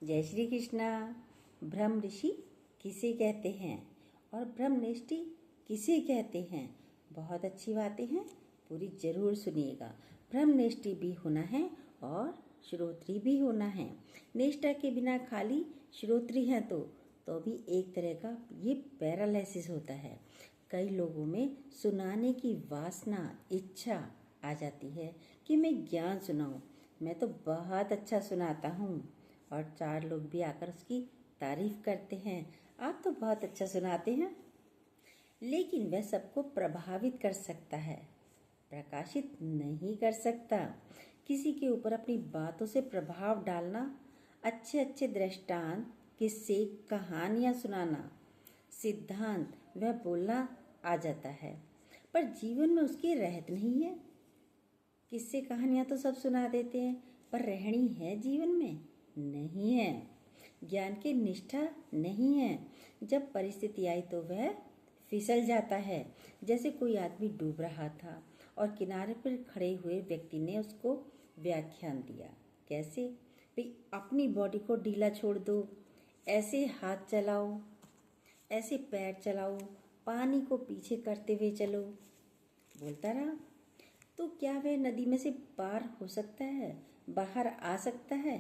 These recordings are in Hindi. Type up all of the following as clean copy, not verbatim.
जय श्री कृष्णा। ब्रह्म ऋषि किसे कहते हैं और ब्रह्मनिष्ठि किसे कहते हैं? बहुत अच्छी बातें हैं, पूरी जरूर सुनिएगा। ब्रह्मनिष्ठि भी होना है और श्रोत्री भी होना है। निष्ठा के बिना खाली श्रोत्री हैं तो भी एक तरह का ये पैरालिसिस होता है। कई लोगों में सुनाने की वासना, इच्छा आ जाती है कि मैं ज्ञान सुनाऊं, मैं तो बहुत अच्छा सुनाता हूँ, और चार लोग भी आकर उसकी तारीफ करते हैं, आप तो बहुत अच्छा सुनाते हैं। लेकिन वह सबको प्रभावित कर सकता है, प्रकाशित नहीं कर सकता। किसी के ऊपर अपनी बातों से प्रभाव डालना, अच्छे अच्छे दृष्टांत, किस्से, कहानियाँ सुनाना, सिद्धांत वह बोलना आ जाता है, पर जीवन में उसकी रहत नहीं है। किस्से कहानियाँ तो सब सुना देते हैं, पर रहनी है जीवन में? नहीं है। ज्ञान की निष्ठा नहीं है। जब परिस्थिति आई तो वह फिसल जाता है। जैसे कोई आदमी डूब रहा था और किनारे पर खड़े हुए व्यक्ति ने उसको व्याख्यान दिया। कैसे? भाई अपनी बॉडी को ढीला छोड़ दो, ऐसे हाथ चलाओ, ऐसे पैर चलाओ, पानी को पीछे करते हुए चलो। बोलता रहा। तो क्या वह नदी में से पार हो सकता है, बाहर आ सकता है?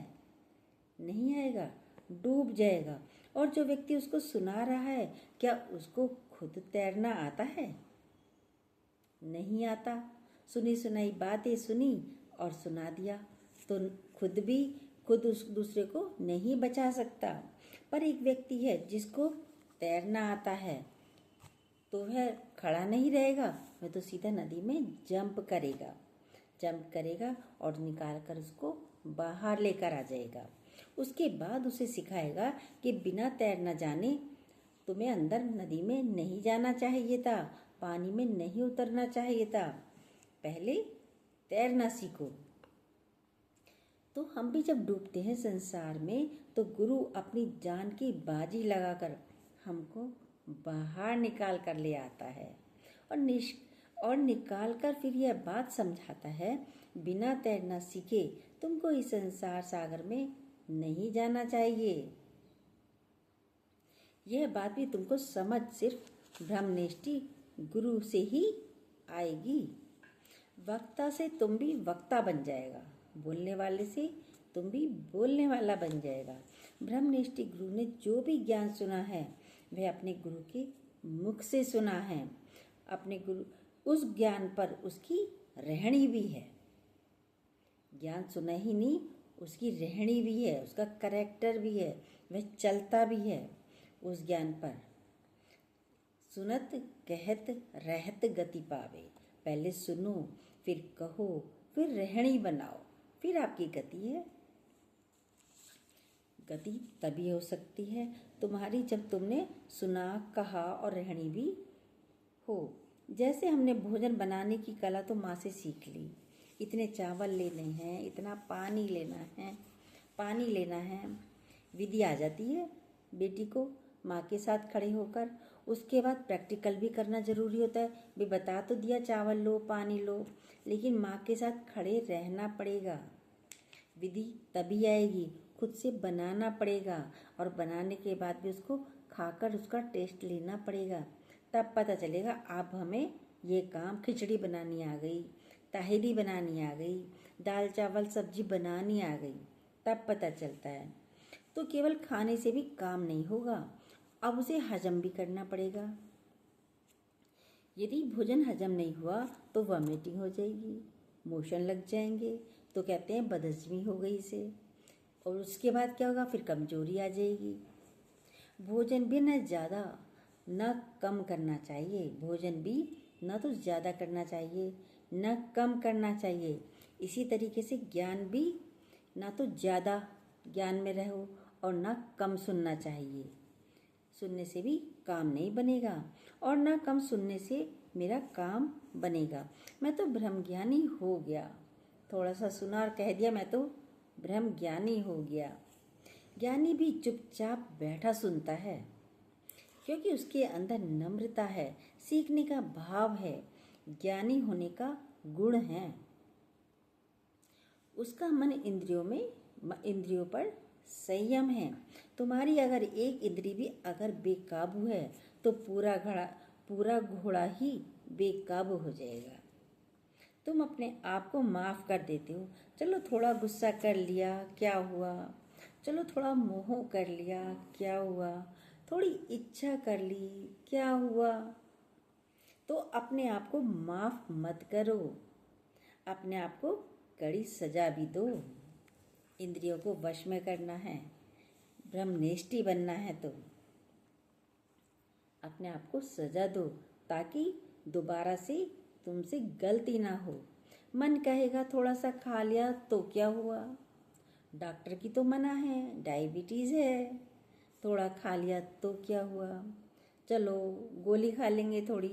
नहीं आएगा, डूब जाएगा। और जो व्यक्ति उसको सुना रहा है, क्या उसको खुद तैरना आता है? नहीं आता। सुनी सुनाई बातें सुनी और सुना दिया, तो खुद उस दूसरे को नहीं बचा सकता। पर एक व्यक्ति है जिसको तैरना आता है, तो वह खड़ा नहीं रहेगा, वह तो सीधा नदी में जंप करेगा और निकाल कर उसको बाहर लेकर आ जाएगा। उसके बाद उसे सिखाएगा कि बिना तैरना जाने तुम्हें अंदर नदी में नहीं जाना चाहिए था, पानी में नहीं उतरना चाहिए था, पहले तैरना सीखो। तो हम भी जब डूबते हैं संसार में, तो गुरु अपनी जान की बाजी लगाकर हमको बाहर निकाल कर ले आता है और निकाल कर फिर यह बात समझाता है, बिना तैरना सीखे तुमको इस संसार सागर में नहीं जाना चाहिए। यह बात भी तुमको समझ सिर्फ ब्रह्मनिष्ठि गुरु से ही आएगी। वक्ता से तुम भी वक्ता बन जाएगा, बोलने वाले से तुम भी बोलने वाला बन जाएगा। ब्रह्मनिष्ठि गुरु ने जो भी ज्ञान सुना है, वह अपने गुरु के मुख से सुना है। अपने गुरु उस ज्ञान पर उसकी रहनी भी है। ज्ञान सुना ही नहीं, उसकी रहनी भी है, उसका करैक्टर भी है, वह चलता भी है उस ज्ञान पर। सुनत कहत रहत गति पावे। पहले सुनो, फिर कहो, फिर रहनी बनाओ, फिर आपकी गति है। गति तभी हो सकती है तुम्हारी जब तुमने सुना, कहा और रहनी भी हो। जैसे हमने भोजन बनाने की कला तो माँ से सीख ली। इतने चावल लेने हैं, इतना पानी लेना है, विधि आ जाती है बेटी को माँ के साथ खड़े होकर। उसके बाद प्रैक्टिकल भी करना जरूरी होता है। भी बता तो दिया चावल लो, पानी लो, लेकिन माँ के साथ खड़े रहना पड़ेगा। विधि तभी आएगी, खुद से बनाना पड़ेगा, और बनाने के बाद भी उसको खाकर उसका टेस्ट लेना पड़ेगा। तब पता चलेगा अब हमें ये काम, खिचड़ी बनानी आ गई, ताहिरी बनानी आ गई, दाल चावल सब्जी बनानी आ गई, तब पता चलता है। तो केवल खाने से भी काम नहीं होगा, अब उसे हजम भी करना पड़ेगा। यदि भोजन हजम नहीं हुआ तो वॉमिटिंग हो जाएगी, मोशन लग जाएंगे, तो कहते हैं बदहजमी हो गई इसे। और उसके बाद क्या होगा? फिर कमजोरी आ जाएगी। भोजन भी न ज़्यादा न कम करना चाहिए, भोजन भी न तो ज़्यादा करना चाहिए न कम करना चाहिए। इसी तरीके से ज्ञान भी ना तो ज़्यादा ज्ञान में रहो और ना कम सुनना चाहिए। सुनने से भी काम नहीं बनेगा, और ना कम सुनने से मेरा काम बनेगा। मैं तो ब्रह्मज्ञानी हो गया, थोड़ा सा सुना और कह दिया मैं तो ब्रह्मज्ञानी हो गया। ज्ञानी भी चुपचाप बैठा सुनता है, क्योंकि उसके अंदर नम्रता है, सीखने का भाव है, ज्ञानी होने का गुण है। उसका मन इंद्रियों पर संयम है। तुम्हारी अगर एक इंद्री भी अगर बेकाबू है तो पूरा घोड़ा ही बेकाबू हो जाएगा। तुम अपने आप को माफ़ कर देते हो। चलो थोड़ा गुस्सा कर लिया, क्या हुआ? चलो थोड़ा मोह कर लिया, क्या हुआ? थोड़ी इच्छा कर ली, क्या हुआ? तो अपने आप को माफ़ मत करो, अपने आप को कड़ी सजा भी दो। इंद्रियों को वश में करना है, ब्रह्मनिष्ठ बनना है तो अपने आप को सजा दो, ताकि दोबारा से तुमसे गलती ना हो। मन कहेगा थोड़ा सा खा लिया तो क्या हुआ? डॉक्टर की तो मना है, डायबिटीज़ है, थोड़ा खा लिया तो क्या हुआ? चलो गोली खा लेंगे, थोड़ी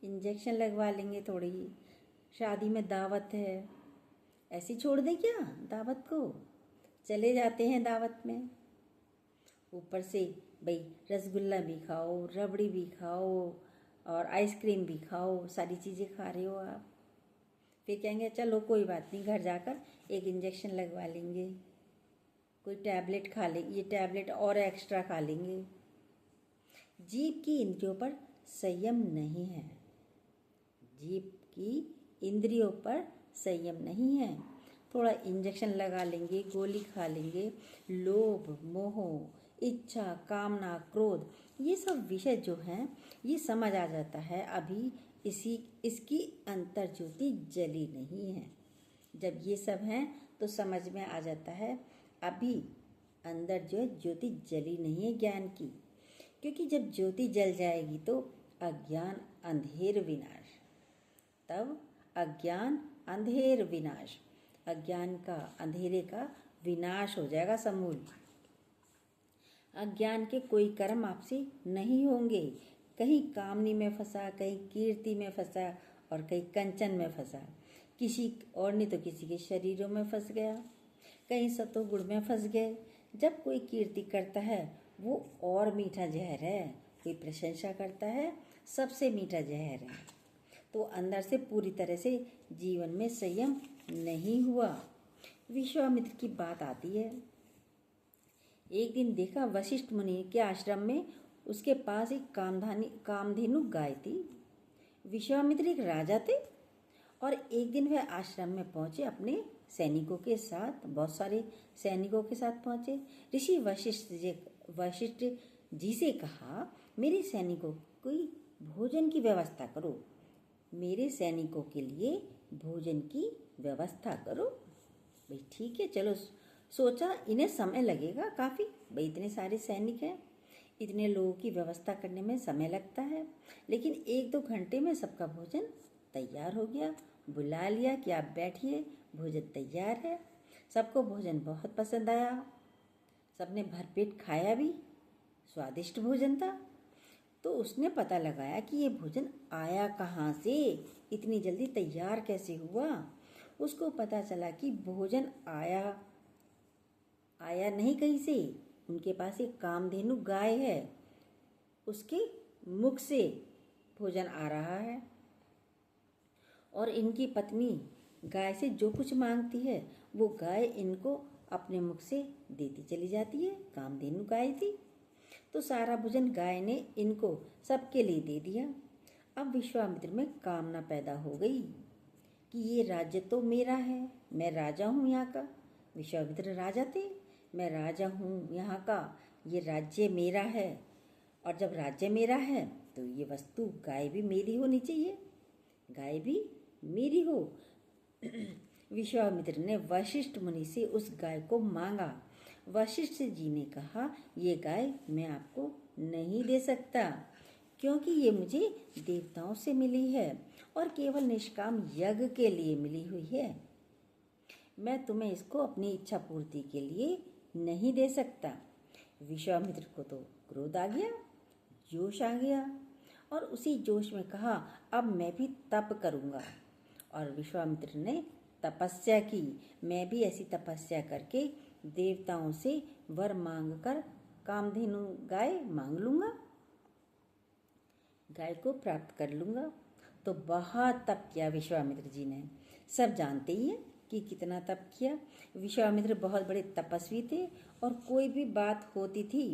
इंजेक्शन लगवा लेंगे, थोड़ी शादी में दावत है, ऐसी छोड़ दे क्या दावत को? चले जाते हैं दावत में, ऊपर से भाई रसगुल्ला भी खाओ, रबड़ी भी खाओ और आइसक्रीम भी खाओ, सारी चीज़ें खा रहे हो आप। फिर कहेंगे चलो कोई बात नहीं, घर जाकर एक इंजेक्शन लगवा लेंगे, कोई टैबलेट खा लेंगे, ये टैबलेट और एक्स्ट्रा खा लेंगे। जीभ की इंद्रियों पर संयम नहीं है, जीभ की इंद्रियों पर संयम नहीं है। थोड़ा इंजेक्शन लगा लेंगे, गोली खा लेंगे, लोभ, मोह, इच्छा, कामना, क्रोध, ये सब विषय जो हैं ये समझ आ जाता है अभी इसकी अंतर ज्योति जली नहीं है। जब ये सब हैं तो समझ में आ जाता है अभी अंदर जो है ज्योति जली नहीं है ज्ञान की। क्योंकि जब ज्योति जल जाएगी तो अज्ञान अंधेर विनाश, तब अज्ञान अंधेर विनाश, अज्ञान का अंधेरे का विनाश हो जाएगा समूल। अज्ञान के कोई कर्म आपसे नहीं होंगे। कहीं कामनी में फंसा, कहीं कीर्ति में फंसा और कहीं कंचन में फंसा, किसी और नहीं तो किसी के शरीरों में फंस गया, कहीं सतोगुण में फंस गए। जब कोई कीर्ति करता है वो और मीठा जहर है, कोई प्रशंसा करता है सबसे मीठा जहर है। तो अंदर से पूरी तरह से जीवन में संयम नहीं हुआ। विश्वामित्र की बात आती है। एक दिन देखा वशिष्ठ मुनि के आश्रम में उसके पास एक कामधेनु गाय थी। विश्वामित्र एक राजा थे और एक दिन वह आश्रम में पहुंचे अपने सैनिकों के साथ, बहुत सारे सैनिकों के साथ पहुंचे। ऋषि वशिष्ठ जी से कहा, मेरे सैनिकों की भोजन की व्यवस्था करो, मेरे सैनिकों के लिए भोजन की व्यवस्था करो। भाई ठीक है, चलो। सोचा इन्हें समय लगेगा काफ़ी, भाई इतने सारे सैनिक हैं, इतने लोगों की व्यवस्था करने में समय लगता है, लेकिन 1-2 घंटे में सबका भोजन तैयार हो गया। बुला लिया कि आप बैठिए, भोजन तैयार है। सबको भोजन बहुत पसंद आया, सबने भरपेट खाया भी, स्वादिष्ट भोजन था। तो उसने पता लगाया कि ये भोजन आया कहाँ से, इतनी जल्दी तैयार कैसे हुआ। उसको पता चला कि भोजन आया नहीं कहीं से, उनके पास एक कामधेनु गाय है, उसके मुख से भोजन आ रहा है। और इनकी पत्नी गाय से जो कुछ मांगती है वो गाय इनको अपने मुख से देती चली जाती है। कामधेनु गाय थी तो सारा भोजन गाय ने इनको सबके लिए दे दिया। अब विश्वामित्र में कामना पैदा हो गई कि ये राज्य तो मेरा है, मैं राजा हूँ यहाँ का। विश्वामित्र राजा थे, मैं राजा हूँ यहाँ का, ये राज्य मेरा है। और जब राज्य मेरा है तो ये वस्तु गाय भी मेरी होनी चाहिए, गाय भी मेरी हो। विश्वामित्र ने वशिष्ठ मुनि से उस गाय को मांगा। वशिष्ठ जी ने कहा, ये गाय मैं आपको नहीं दे सकता, क्योंकि ये मुझे देवताओं से मिली है और केवल निष्काम यज्ञ के लिए मिली हुई है। मैं तुम्हें इसको अपनी इच्छा पूर्ति के लिए नहीं दे सकता। विश्वामित्र को तो क्रोध आ गया, जोश आ गया और उसी जोश में कहा, अब मैं भी तप करूँगा। और विश्वामित्र ने तपस्या की, मैं भी ऐसी तपस्या करके देवताओं से वर मांगकर कामधेनु गाय मांग लूँगा, गाय को प्राप्त कर लूँगा। तो बहुत तप किया विश्वामित्र जी ने, सब जानते ही हैं। कि कितना तप किया। विश्वामित्र बहुत बड़े तपस्वी थे और कोई भी बात होती थी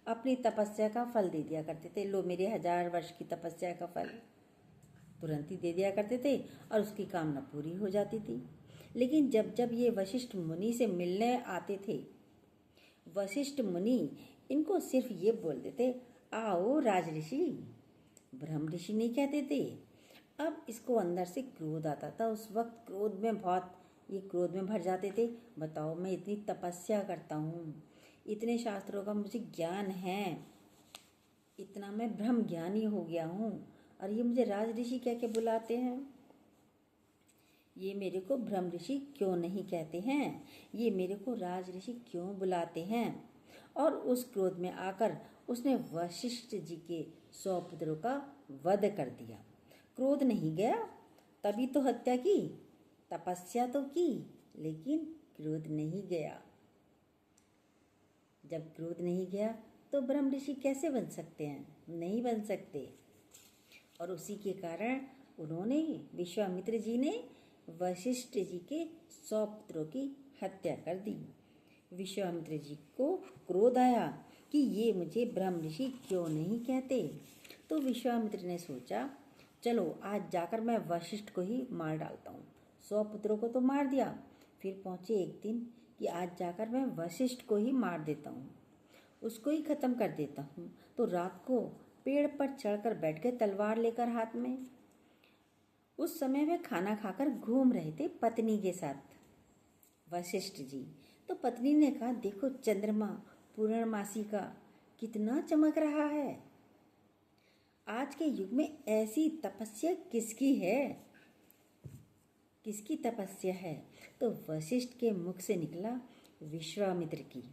अपनी तपस्या का फल दे दिया करते थे। लो मेरे 1000 वर्ष की तपस्या का फल तुरंत ही दे दिया करते थे और उसकी कामना पूरी हो जाती थी। लेकिन जब जब ये वशिष्ठ मुनि से मिलने आते थे, वशिष्ठ मुनि इनको सिर्फ ये बोलते थे, आओ राजऋषि। ब्रह्म ऋषि नहीं कहते थे। अब इसको अंदर से क्रोध आता था। उस वक्त क्रोध में भर जाते थे। बताओ, मैं इतनी तपस्या करता हूँ, इतने शास्त्रों का मुझे ज्ञान है, इतना मैं ब्रह्म ज्ञानी हो गया हूँ, और ये मुझे राज ऋषि कह के बुलाते हैं। ये मेरे को ब्रह्म ऋषि क्यों नहीं कहते हैं, ये मेरे को राज ऋषि क्यों बुलाते हैं। और उस क्रोध में आकर उसने वशिष्ठ जी के 100 पुत्रों का वध कर दिया। क्रोध नहीं गया तभी तो हत्या की, तपस्या तो की, लेकिन क्रोध नहीं गया। जब क्रोध नहीं गया तो ब्रह्म ऋषि कैसे बन सकते हैं? नहीं बन सकते। और उसी के कारण उन्होंने, विश्वामित्र जी ने वशिष्ठ जी के 100 पुत्रों की हत्या कर दी। विश्वामित्र जी को क्रोध आया कि ये मुझे ब्रह्म ऋषि क्यों नहीं कहते। तो विश्वामित्र ने सोचा, चलो आज जाकर मैं वशिष्ठ को ही मार डालता हूँ। 100 पुत्रों को तो मार दिया, फिर पहुँचे एक दिन कि आज जाकर मैं वशिष्ठ को ही मार देता हूँ, उसको ही खत्म कर देता हूँ। तो रात को पेड़ पर चढ़कर बैठ गए तलवार लेकर हाथ में। उस समय वे खाना खाकर घूम रहे थे पत्नी के साथ, वशिष्ठ जी। तो पत्नी ने कहा, देखो चंद्रमा पूर्णमासी का कितना चमक रहा है। आज के युग में ऐसी तपस्या किसकी है, किसकी तपस्या है? तो वशिष्ठ के मुख से निकला विश्वामित्र की,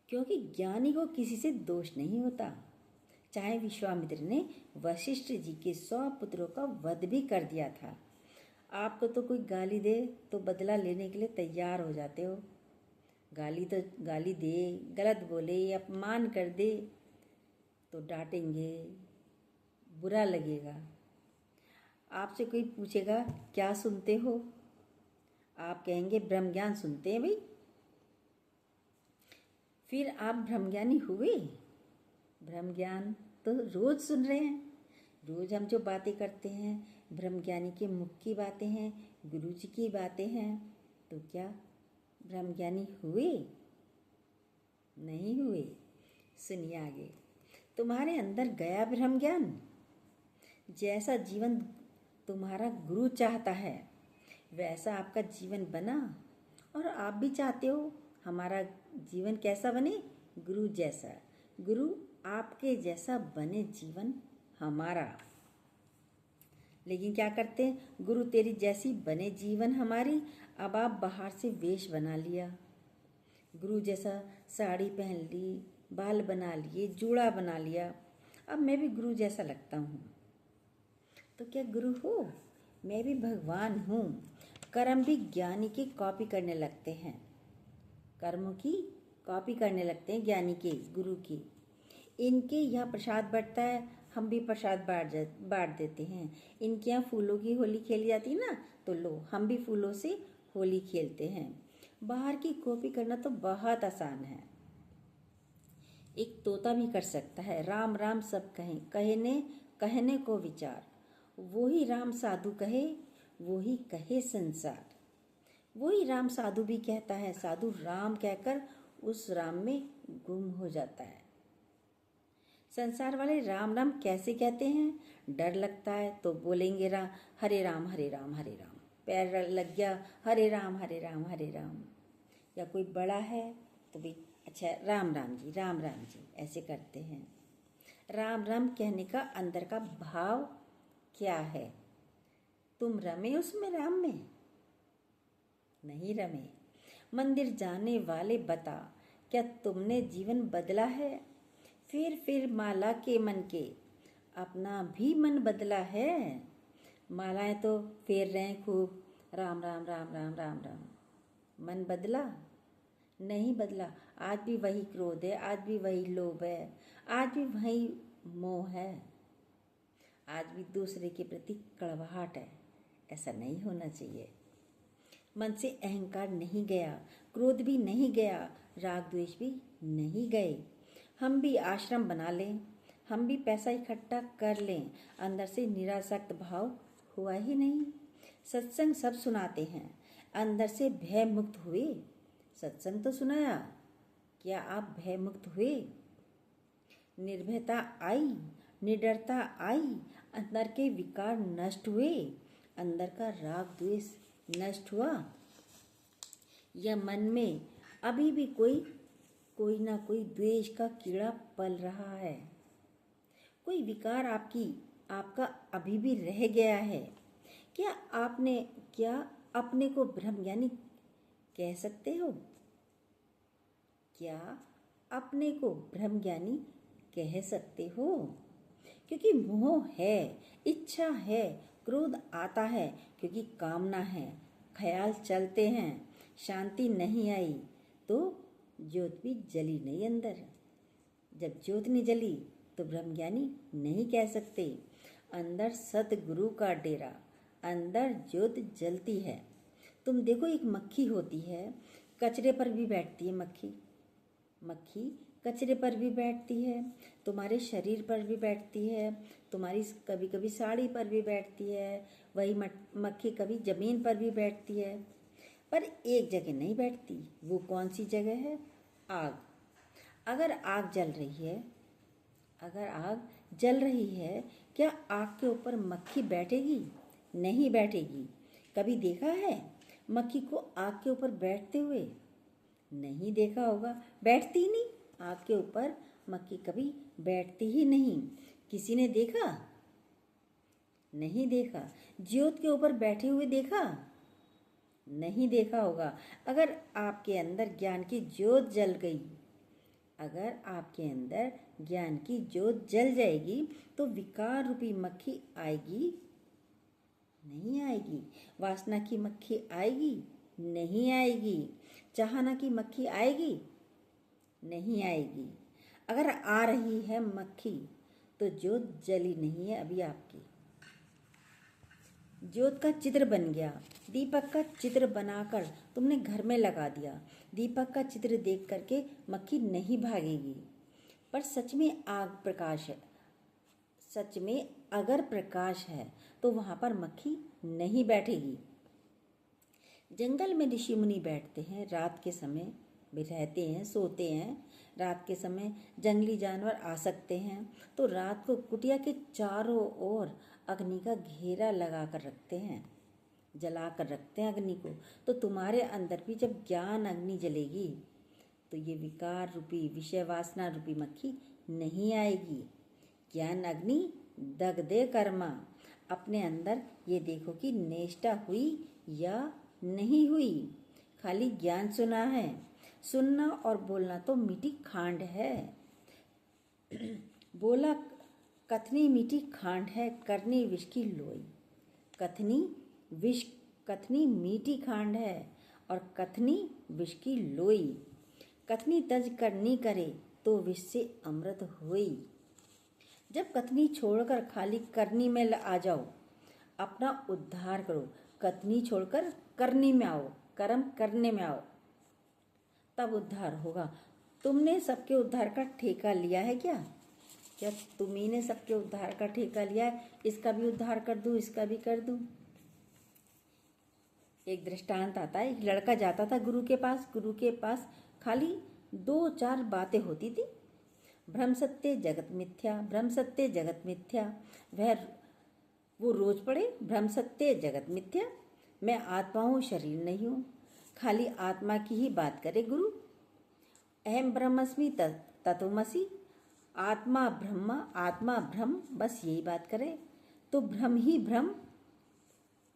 क्योंकि ज्ञानी को किसी से दोष नहीं होता। चाहे विश्वामित्र ने वशिष्ठ जी के 100 पुत्रों का वध भी कर दिया था। आपको तो कोई गाली दे तो बदला लेने के लिए तैयार हो जाते हो। गाली दे, गलत बोले, अपमान कर दे तो डांटेंगे, बुरा लगेगा। आपसे कोई पूछेगा क्या सुनते हो, आप कहेंगे ब्रह्म ज्ञान सुनते हैं भाई। फिर आप ब्रह्मज्ञानी हुए? ब्रह्म ज्ञान तो रोज सुन रहे हैं। रोज हम जो बातें करते हैं ब्रह्मज्ञानी के मुख की बातें हैं, गुरु जी की बातें हैं। तो क्या ब्रह्मज्ञानी हुए? नहीं हुए। सुनिए आगे। तुम्हारे अंदर गया ब्रह्म ज्ञान। जैसा जीवन तुम्हारा गुरु चाहता है वैसा आपका जीवन बना, और आप भी चाहते हो हमारा जीवन कैसा बने? गुरु जैसा। गुरु आपके जैसा बने जीवन हमारा। लेकिन क्या करते हैं? गुरु तेरी जैसी बने जीवन हमारी। अब आप बाहर से वेश बना लिया, गुरु जैसा साड़ी पहन ली, बाल बना लिए, जूड़ा बना लिया, अब मैं भी गुरु जैसा लगता हूँ। तो क्या गुरु हो? मैं भी भगवान हूँ। कर्म भी ज्ञानी की कॉपी करने लगते हैं, कर्मों की कॉपी करने लगते हैं ज्ञानी के, गुरु की। इनके यहाँ प्रसाद बंटता है, हम भी प्रसाद बांट देते हैं। इनके यहाँ फूलों की होली खेली जाती है ना, तो लो हम भी फूलों से होली खेलते हैं। बाहर की कॉपी करना तो बहुत आसान है, एक तोता भी कर सकता है। राम राम सब कहें, कहने को विचार, वही राम साधु कहे, वही कहे संसार। वही राम साधु भी कहता है, साधु राम कहकर उस राम में गुम हो जाता है। संसार वाले राम राम कैसे कहते हैं? डर लगता है तो बोलेंगे हरे राम हरे राम हरे राम। पैर लग गया, हरे राम हरे राम हरे राम। या कोई बड़ा है तो भी अच्छा राम राम जी ऐसे करते हैं। राम राम कहने का अंदर का भाव क्या है? तुम रमे उसमें, राम में नहीं रमे। मंदिर जाने वाले बता, क्या तुमने जीवन बदला है? फिर माला के मन के अपना भी मन बदला है। मालाएं तो फेर रहे हैं खूब, राम राम राम राम राम राम। मन बदला? नहीं बदला। आज भी वही क्रोध है, आज भी वही लोभ है, आज भी वही मोह है, आज भी दूसरे के प्रति कड़वाहट है। ऐसा नहीं होना चाहिए। मन से अहंकार नहीं गया, क्रोध भी नहीं गया, राग द्वेष भी नहीं गए। हम भी आश्रम बना लें, हम भी पैसा इकट्ठा कर लें, अंदर से निरासक्त भाव हुआ ही नहीं। सत्संग सब सुनाते हैं, अंदर से भय मुक्त हुए। सत्संग तो सुनाया, क्या आप भय मुक्त हुए? निर्भयता आई, निडरता आई, अंदर के विकार नष्ट हुए, अंदर का राग द्वेष नष्ट हुआ। या मन में अभी भी कोई ना कोई द्वेष का कीड़ा पल रहा है, कोई विकार आपका अभी भी रह गया है। क्या अपने को ब्रह्मज्ञानी कह सकते हो? क्या अपने को ब्रह्मज्ञानी कह सकते हो? क्योंकि मोह है, इच्छा है, क्रोध आता है, क्योंकि कामना है, ख्याल चलते हैं, शांति नहीं आई, तो ज्योत भी जली नहीं अंदर। जब ज्योत नहीं जली तो ब्रह्मज्ञानी नहीं कह सकते। अंदर सतगुरु का डेरा, अंदर ज्योत जलती है। तुम देखो, एक मक्खी होती है, कचरे पर भी बैठती है। मक्खी कचरे पर भी बैठती है, तुम्हारे शरीर पर भी बैठती है, तुम्हारी कभी कभी साड़ी पर भी बैठती है। वही मक्खी कभी जमीन पर भी बैठती है, पर एक जगह नहीं बैठती। वो कौन सी जगह है? आग। अगर आग जल रही है, क्या आग के ऊपर मक्खी बैठेगी? नहीं बैठेगी। कभी देखा है मक्खी को आग के ऊपर बैठते हुए? नहीं देखा होगा, बैठती ही नहीं। आग के ऊपर मक्खी कभी बैठती ही नहीं। किसी ने देखा? नहीं देखा। ज्योत के ऊपर बैठे हुए देखा? नहीं देखा होगा। अगर आपके अंदर ज्ञान की ज्योत जल गई, अगर आपके अंदर ज्ञान की ज्योत जल जाएगी, तो विकार रूपी मक्खी आएगी? नहीं आएगी। वासना की मक्खी आएगी? नहीं आएगी। चाहना की मक्खी आएगी? नहीं आएगी। अगर आ रही है मक्खी, तो ज्योत जली नहीं है अभी आपकी। ज्योत का चित्र बन गया, दीपक का चित्र बनाकर तुमने घर में लगा दिया। दीपक का चित्र देख करके मक्खी नहीं भागेगी। पर सच में आग प्रकाश है, सच में अगर प्रकाश है तो वहाँ पर मक्खी नहीं बैठेगी। जंगल में ऋषि मुनि बैठते हैं, रात के समय भी रहते हैं, सोते हैं। रात के समय जंगली जानवर आ सकते हैं, तो रात को कुटिया के चारों ओर अग्नि का घेरा लगा कर रखते हैं, जला कर रखते हैं अग्नि को। तो तुम्हारे अंदर भी जब ज्ञान अग्नि जलेगी, तो ये विकार रूपी, विषय वासना रूपी मक्खी नहीं आएगी। ज्ञान अग्नि दग दे कर्मा। अपने अंदर ये देखो कि निष्ठा हुई या नहीं हुई। खाली ज्ञान सुना है, सुनना और बोलना तो मीठी खांड है। बोला कथनी मीठी खांड है, करनी विष की लोई। कथनी मीठी खांड है और कथनी विष की लोई। कथनी तज करनी करे तो विष से अमृत होई। जब कथनी छोड़कर खाली करनी में आ जाओ, अपना उद्धार करो। कथनी छोड़कर करनी में आओ, कर्म करने में आओ, तब उद्धार होगा। तुमने सबके उद्धार का ठेका लिया है क्या? क्या तुम्ही ने सबके उद्धार का ठेका लिया है? इसका भी उद्धार कर दूं, इसका भी कर दूं। एक दृष्टांत आता है, एक लड़का जाता था गुरु के पास खाली 2-4 बातें होती थी। ब्रह्म सत्य जगत मिथ्या, ब्रह्म सत्य जगत मिथ्या। वो रोज पढ़े, ब्रह्म सत्य जगत मिथ्या, मैं आत्मा हूँ, शरीर नहीं हूँ। खाली आत्मा की ही बात करे गुरु। अहम ब्रह्मस्मि तत्वमसि, आत्मा ब्रह्म, बस यही बात करे। तो ब्रह्म ही ब्रह्म।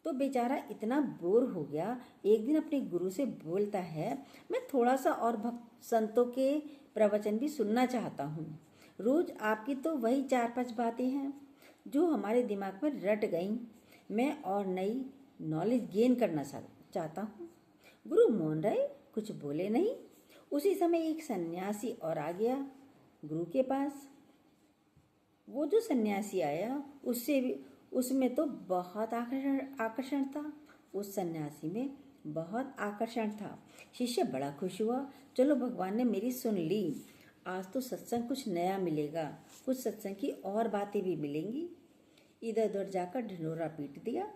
तो बेचारा इतना बोर हो गया, एक दिन अपने गुरु से बोलता है, मैं थोड़ा सा और भक्त संतों के प्रवचन भी सुनना चाहता हूँ। रोज आपकी तो वही 4-5 बातें हैं जो हमारे दिमाग में रट गई। मैं और नई नॉलेज गेन करना चाहता हूँ। गुरु मौन रहे, कुछ बोले नहीं। उसी समय एक सन्यासी और आ गया गुरु के पास। वो जो सन्यासी आया, उसमें तो बहुत आकर्षण था। उस सन्यासी में बहुत आकर्षण था। शिष्य बड़ा खुश हुआ। चलो भगवान ने मेरी सुन ली, आज तो सत्संग कुछ नया मिलेगा, कुछ सत्संग की और बातें भी मिलेंगी। इधर उधर जाकर ढिंढोरा पीट दिया,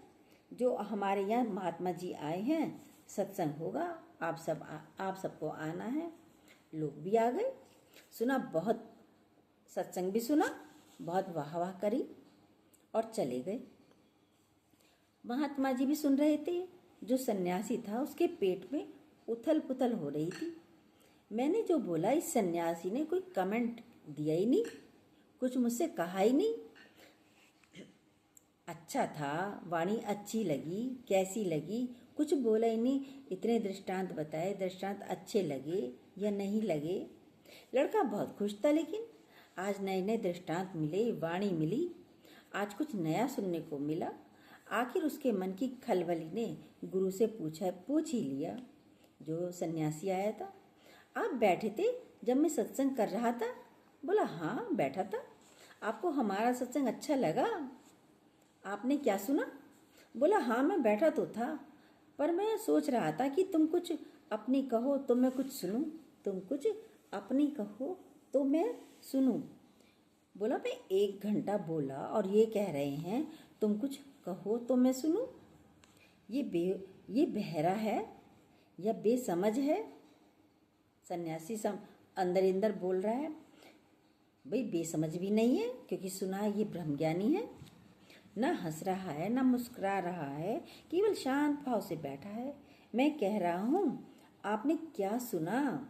जो हमारे यहाँ महात्मा जी आए हैं, सत्संग होगा, आप सबको आना है। लोग भी आ गए, सुना, बहुत सत्संग भी सुना, बहुत वाह वाह करी और चले गए। महात्मा जी भी सुन रहे थे। जो सन्यासी था उसके पेट में उथल पुथल हो रही थी। मैंने जो बोला इस सन्यासी ने कोई कमेंट दिया ही नहीं, कुछ मुझसे कहा ही नहीं। अच्छा था, वाणी अच्छी लगी, कैसी लगी, कुछ बोला ही नहीं। इतने दृष्टांत बताए, दृष्टांत अच्छे लगे या नहीं लगे। लड़का बहुत खुश था, लेकिन आज नए नए दृष्टांत मिले, वाणी मिली, आज कुछ नया सुनने को मिला। आखिर उसके मन की खलबली ने गुरु से पूछ ही लिया। जो सन्यासी आया था, आप बैठे थे जब मैं सत्संग कर रहा था? बोला हाँ बैठा था। आपको हमारा सत्संग अच्छा लगा? आपने क्या सुना? बोला हाँ मैं बैठा तो था, पर मैं सोच रहा था कि तुम कुछ अपनी कहो तो मैं कुछ सुनूं, तुम कुछ अपनी कहो तो मैं सुनूं। बोला मैं 1 घंटा बोला और ये कह रहे हैं तुम कुछ कहो तो मैं सुनूं। ये बहरा है या बेसमझ है? सन्यासी अंदर अंदर बोल रहा है। भाई बेसमझ भी नहीं है, क्योंकि सुना ये ब्रह्मज्ञानी है, ना हंस रहा है ना मुस्कुरा रहा है, केवल शांत भाव से बैठा है। मैं कह रहा हूँ आपने क्या सुना?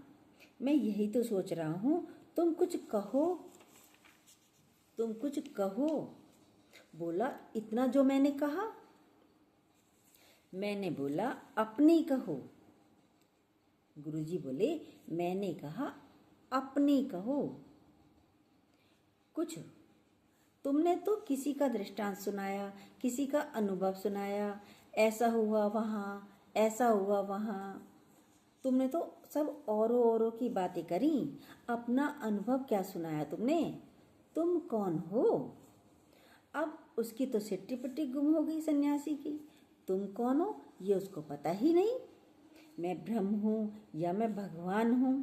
मैं यही तो सोच रहा हूँ, तुम कुछ कहो, तुम कुछ कहो। बोला इतना जो मैंने कहा? मैंने बोला अपनी कहो। गुरुजी बोले मैंने कहा अपनी कहो। कुछ तुमने तो किसी का दृष्टांत सुनाया, किसी का अनुभव सुनाया, ऐसा हुआ वहाँ, ऐसा हुआ वहाँ। तुमने तो सब औरों की बातें करी, अपना अनुभव क्या सुनाया तुमने? तुम कौन हो? अब उसकी तो सिट्टी पिट्टी गुम हो गई सन्यासी की। तुम कौन हो ये उसको पता ही नहीं। मैं ब्रह्म हूँ या मैं भगवान हूँ,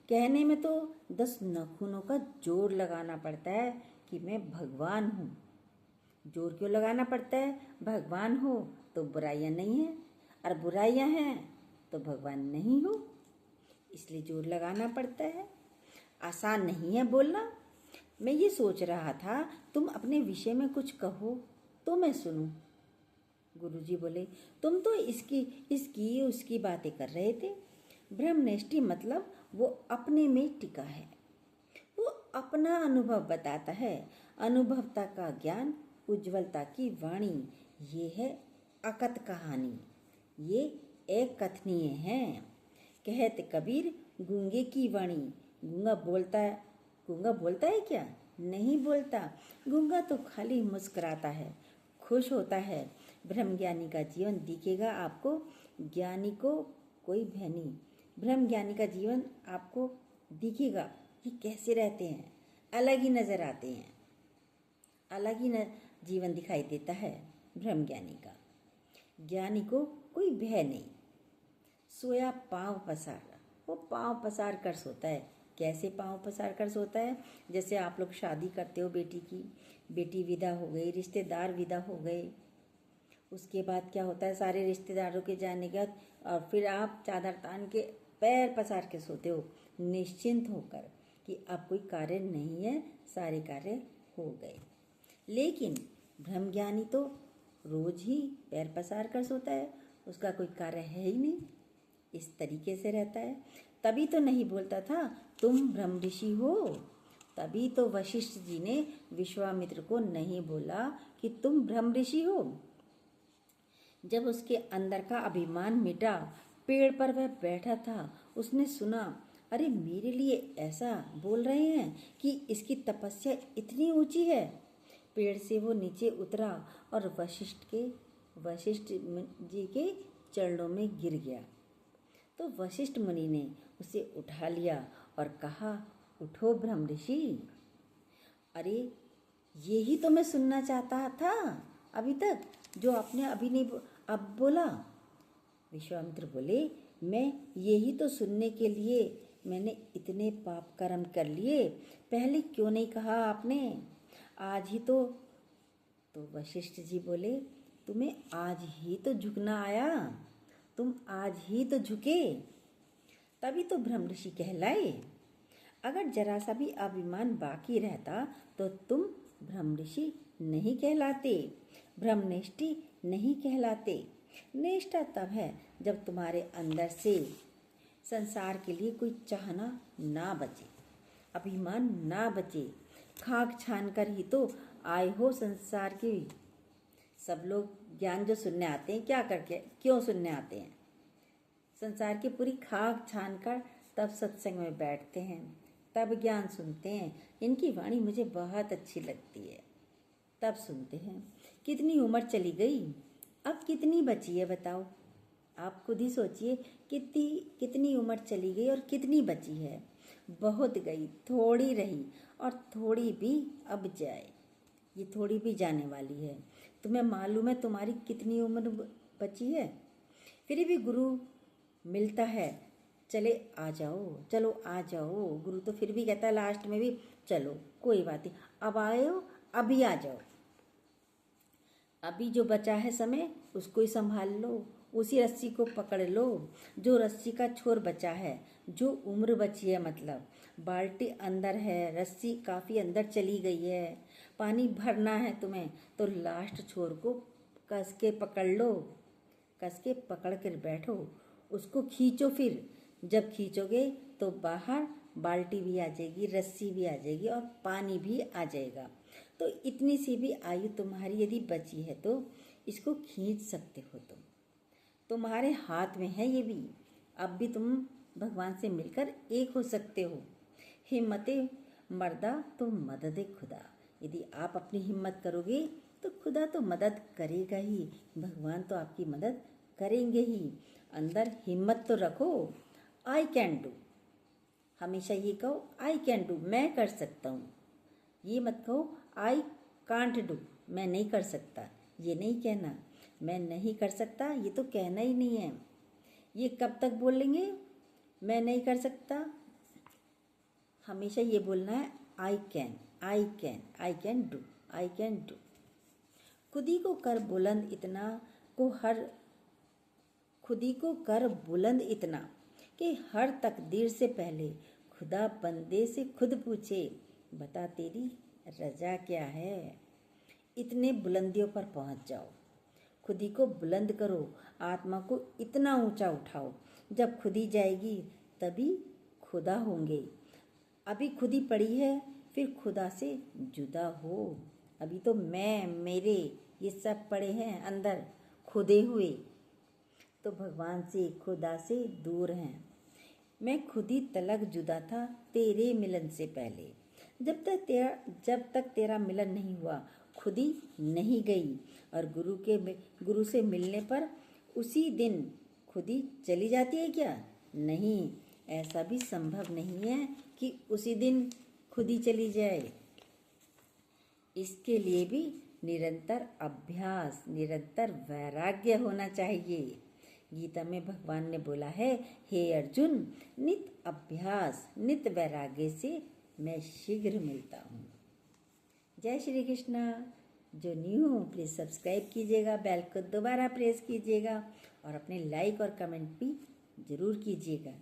कहने में तो 10 नाखूनों का जोर लगाना पड़ता है कि मैं भगवान हूँ। जोर क्यों लगाना पड़ता है? भगवान हो तो बुराइयाँ नहीं हैं, और बुराइयाँ हैं तो भगवान नहीं हो, इसलिए जोर लगाना पड़ता है। आसान नहीं है बोलना। मैं ये सोच रहा था तुम अपने विषय में कुछ कहो तो मैं सुनूं। गुरुजी बोले तुम तो इसकी उसकी बातें कर रहे थे। ब्रह्मनिष्ठ मतलब वो अपने में टिका है, वो अपना अनुभव बताता है। अनुभवता का ज्ञान, उज्ज्वलता की वाणी, ये है अकथ कहानी, ये एक कथनीय है। कहत कबीर गूंगे की वाणी। गूंगा बोलता है क्या? नहीं बोलता। गूंगा तो खाली मुस्कुराता है, खुश होता है। ब्रह्मज्ञानी का जीवन दिखेगा आपको, ज्ञानी को कोई भय नहीं। ब्रह्मज्ञानी का जीवन आपको दिखेगा कि कैसे रहते हैं, अलग ही नजर आते हैं, अलग ही जीवन दिखाई देता है ब्रह्मज्ञानी का। ज्ञानी को कोई भय नहीं। सोया पांव पसार, वो पांव पसार कर सोता है। कैसे पांव पसार कर सोता है? जैसे आप लोग शादी करते हो बेटी की, बेटी विदा हो गई, रिश्तेदार विदा हो गए, उसके बाद क्या होता है, सारे रिश्तेदारों के जाने के बाद और फिर आप चादर तान के पैर पसार के सोते हो, निश्चिंत होकर कि अब कोई कार्य नहीं है, सारे कार्य हो गए। लेकिन ब्रह्मज्ञानी तो रोज ही पैर पसार कर सोता है, उसका कोई कार्य है ही नहीं, इस तरीके से रहता है। तभी तो नहीं बोलता था तुम ब्रह्म ऋषि हो। तभी तो वशिष्ठ जी ने विश्वामित्र को नहीं बोला कि तुम ब्रह्म ऋषि हो। जब उसके अंदर का अभिमान मिटा, पेड़ पर वह बैठा था, उसने सुना, अरे मेरे लिए ऐसा बोल रहे हैं कि इसकी तपस्या इतनी ऊंची है। पेड़ से वो नीचे उतरा और वशिष्ठ जी के चरणों में गिर गया। तो वशिष्ठ मुनि ने उसे उठा लिया और कहा, उठो ब्रह्म ऋषि। अरे यही तो मैं सुनना चाहता था अभी तक, जो आपने अभी नहीं अब बोला। विश्वामित्र बोले, मैं यही तो सुनने के लिए मैंने इतने पाप कर्म कर लिए, पहले क्यों नहीं कहा आपने? आज ही तो वशिष्ठ जी बोले, तुम्हें आज ही तो झुकना आया, तुम आज ही तो झुके, तभी तो ब्रह्म ऋषि कहलाए। अगर जरा सा भी अभिमान बाकी रहता तो तुम ब्रह्म ऋषि नहीं कहलाते, ब्रह्मनिष्ठी नहीं कहलाते। निष्ठा तब है जब तुम्हारे अंदर से संसार के लिए कोई चाहना ना बचे, अभिमान ना बचे। खाक छान कर ही तो आए हो संसार के। सब लोग ज्ञान जो सुनने आते हैं, क्या करके क्यों सुनने आते हैं? संसार की पूरी खाक छान कर तब सत्संग में बैठते हैं, तब ज्ञान सुनते हैं। इनकी वाणी मुझे बहुत अच्छी लगती है, तब सुनते हैं। कितनी उम्र चली गई, अब कितनी बची है बताओ? आप खुद ही सोचिए, कितनी उम्र चली गई और कितनी बची है? बहुत गई, थोड़ी रही, और थोड़ी भी अब जाए। ये थोड़ी भी जाने वाली है। तुम्हें मालूम है तुम्हारी कितनी उम्र बची है? फिर भी गुरु मिलता है, चले आ जाओ, चलो आ जाओ। गुरु तो फिर भी कहता है लास्ट में भी, चलो कोई बात नहीं, अब आए हो, अभी आ जाओ। अभी जो बचा है समय उसको ही संभाल लो, उसी रस्सी को पकड़ लो जो रस्सी का छोर बचा है, जो उम्र बची है। मतलब बाल्टी अंदर है, रस्सी काफ़ी अंदर चली गई है, पानी भरना है तुम्हें, तो लास्ट छोर को कस के पकड़ लो, कस के पकड़ कर बैठो, उसको खींचो। फिर जब खींचोगे तो बाहर बाल्टी भी आ जाएगी, रस्सी भी आ जाएगी और पानी भी आ जाएगा। तो इतनी सी भी आयु तुम्हारी यदि बची है तो इसको खींच सकते हो तुम, तुम्हारे हाथ में है ये भी। अब भी तुम भगवान से मिलकर एक हो सकते हो। हिम्मते मर्दा तो मदद खुदा। यदि आप अपनी हिम्मत करोगे तो खुदा तो मदद करेगा ही, भगवान तो आपकी मदद करेंगे ही। अंदर हिम्मत तो रखो, आई कैन डू। हमेशा ये कहो आई कैन डू, मैं कर सकता हूँ। ये मत कहो आई कांट डू, मैं नहीं कर सकता। ये नहीं कहना मैं नहीं कर सकता, ये तो कहना ही नहीं है। ये कब तक बोलेंगे मैं नहीं कर सकता? हमेशा ये बोलना है I can, I can, I can do, I can do. खुदी को कर बुलंद इतना खुदी को कर बुलंद इतना कि हर तकदीर से पहले खुदा बंदे से खुद पूछे, बता तेरी रजा क्या है। इतने बुलंदियों पर पहुंच जाओ, खुदी को बुलंद करो, आत्मा को इतना ऊंचा उठाओ। जब खुदी जाएगी तभी खुदा होंगे। अभी खुदी पड़ी है, फिर खुदा से जुदा हो। अभी तो मैं मेरे ये सब पड़े हैं अंदर खुदे हुए, तो भगवान से खुदा से दूर हैं। मैं खुदी तलक जुदा था तेरे मिलन से पहले। जब तक तेरा मिलन नहीं हुआ खुदी नहीं गई। और गुरु से मिलने पर उसी दिन खुदी चली जाती है क्या? नहीं, ऐसा भी संभव नहीं है कि उसी दिन खुदी चली जाए। इसके लिए भी निरंतर अभ्यास, निरंतर वैराग्य होना चाहिए। गीता में भगवान ने बोला है, हे अर्जुन, नित अभ्यास नित वैराग्य से मैं शीघ्र मिलता हूँ। जय श्री कृष्णा। जो न्यू हो प्लीज़ सब्सक्राइब कीजिएगा, बेल को दोबारा प्रेस कीजिएगा और अपने लाइक और कमेंट भी ज़रूर कीजिएगा।